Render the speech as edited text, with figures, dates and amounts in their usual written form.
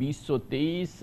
2023